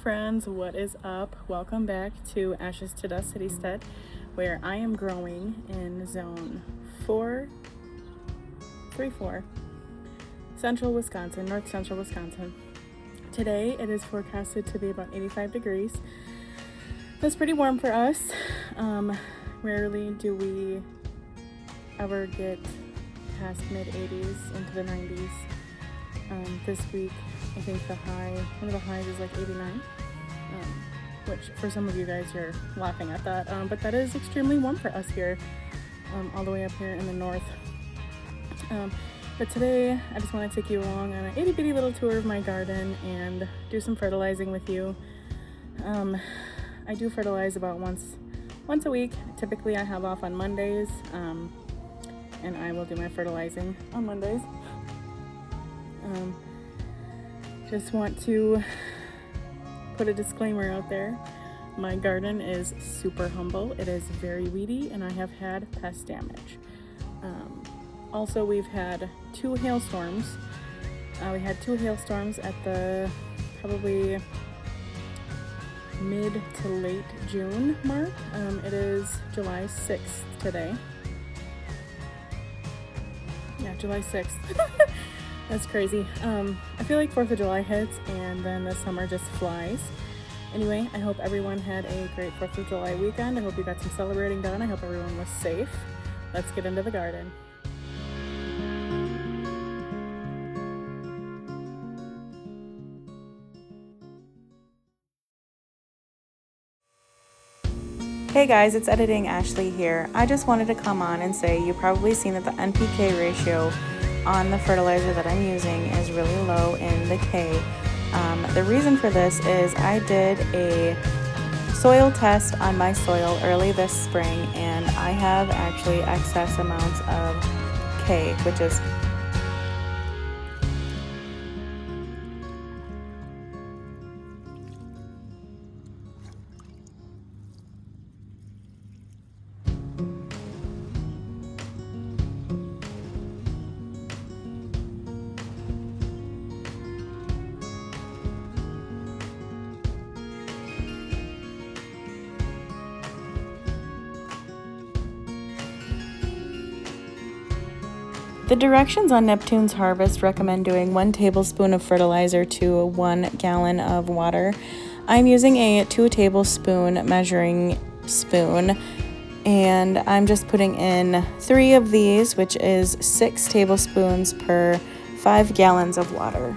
friends, what is up? Welcome back to Ashes to Dust City Stead, where I am growing in zone 4, central Wisconsin, north central Wisconsin. Today it is forecasted to be about 85 degrees. That's pretty warm for us. Rarely do we ever get past mid 80s into the 90s. This week I think one of the highs is like 89, which for some of you guys you're laughing at that, but that is extremely warm for us here, all the way up here in the north. But today I just want to take you along on an itty bitty little tour of my garden and do some fertilizing with you. I do fertilize about once a week. Typically I have off on Mondays, and I will do my fertilizing on Mondays. Just want to put a disclaimer out there. My garden is super humble. It is very weedy and I have had pest damage. Also, we've had 2 hailstorms. We had 2 hailstorms at the probably mid to late June mark. It is July 6th today. Yeah, July 6th. That's crazy. I feel like 4th of July hits and then the summer just flies. Anyway, I hope everyone had a great 4th of July weekend. I hope you got some celebrating done. I hope everyone was safe. Let's get into the garden. Hey guys, it's Editing Ashley here. I just wanted to come on and say you've probably seen that the NPK ratio on the fertilizer that I'm using is really low in the K. The reason for this is I did a soil test on my soil early this spring and I have actually excess amounts of K, which is The directions on Neptune's Harvest recommend doing 1 tablespoon of fertilizer to 1 gallon of water. I'm using a 2 tablespoon measuring spoon, and I'm just putting in 3 of these, which is 6 tablespoons per 5 gallons of water.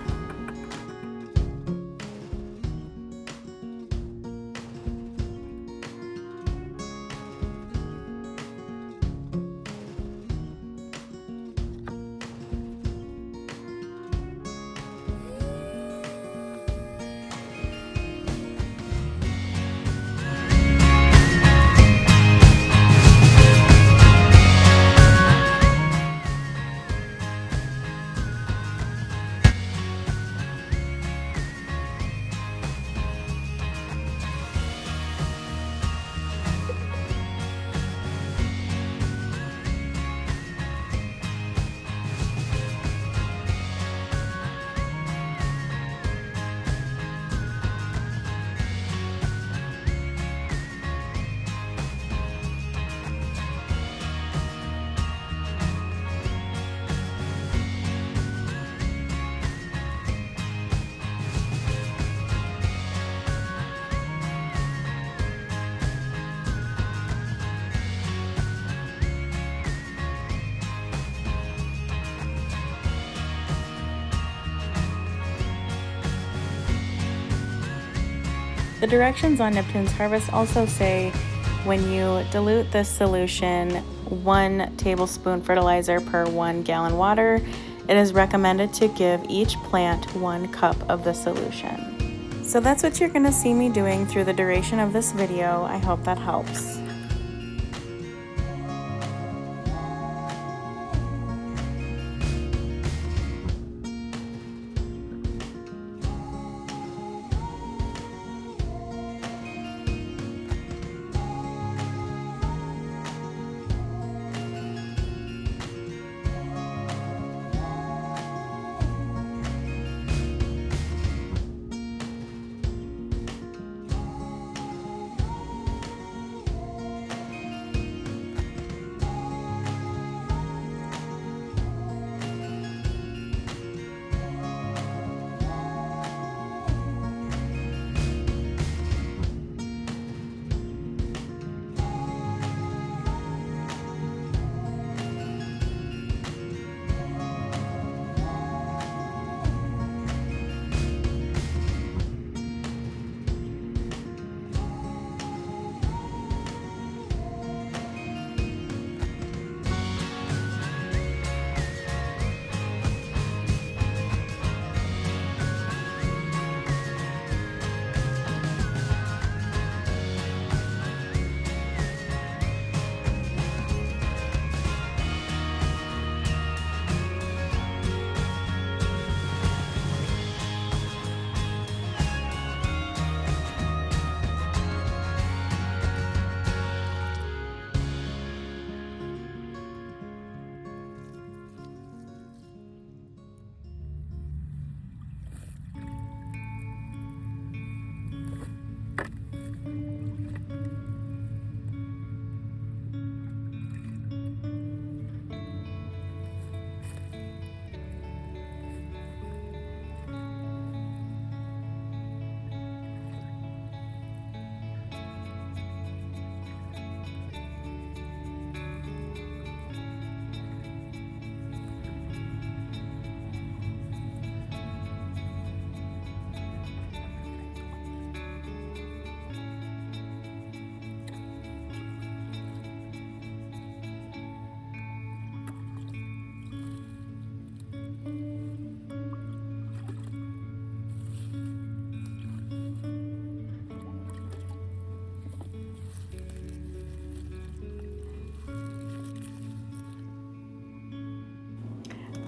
The directions on Neptune's Harvest also say when you dilute this solution, 1 tablespoon fertilizer per 1 gallon water, it is recommended to give each plant 1 cup of the solution. So that's what you're going to see me doing through the duration of this video. I hope that helps.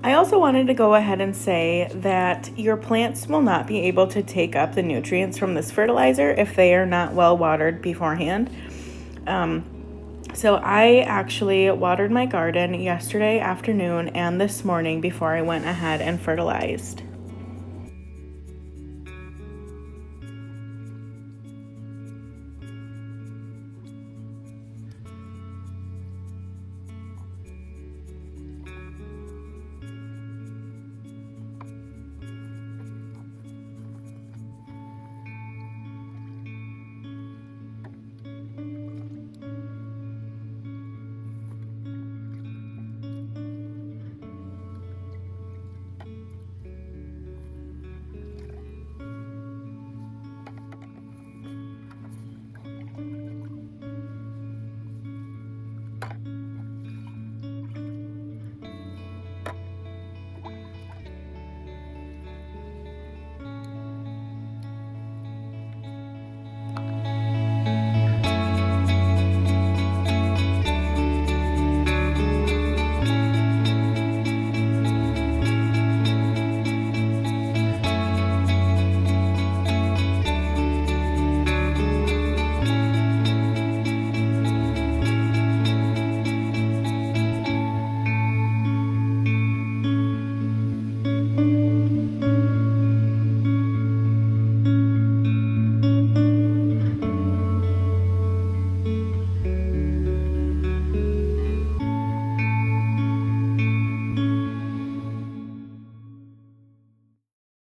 I also wanted to go ahead and say that your plants will not be able to take up the nutrients from this fertilizer if they are not well watered beforehand. So I actually watered my garden yesterday afternoon and this morning before I went ahead and fertilized.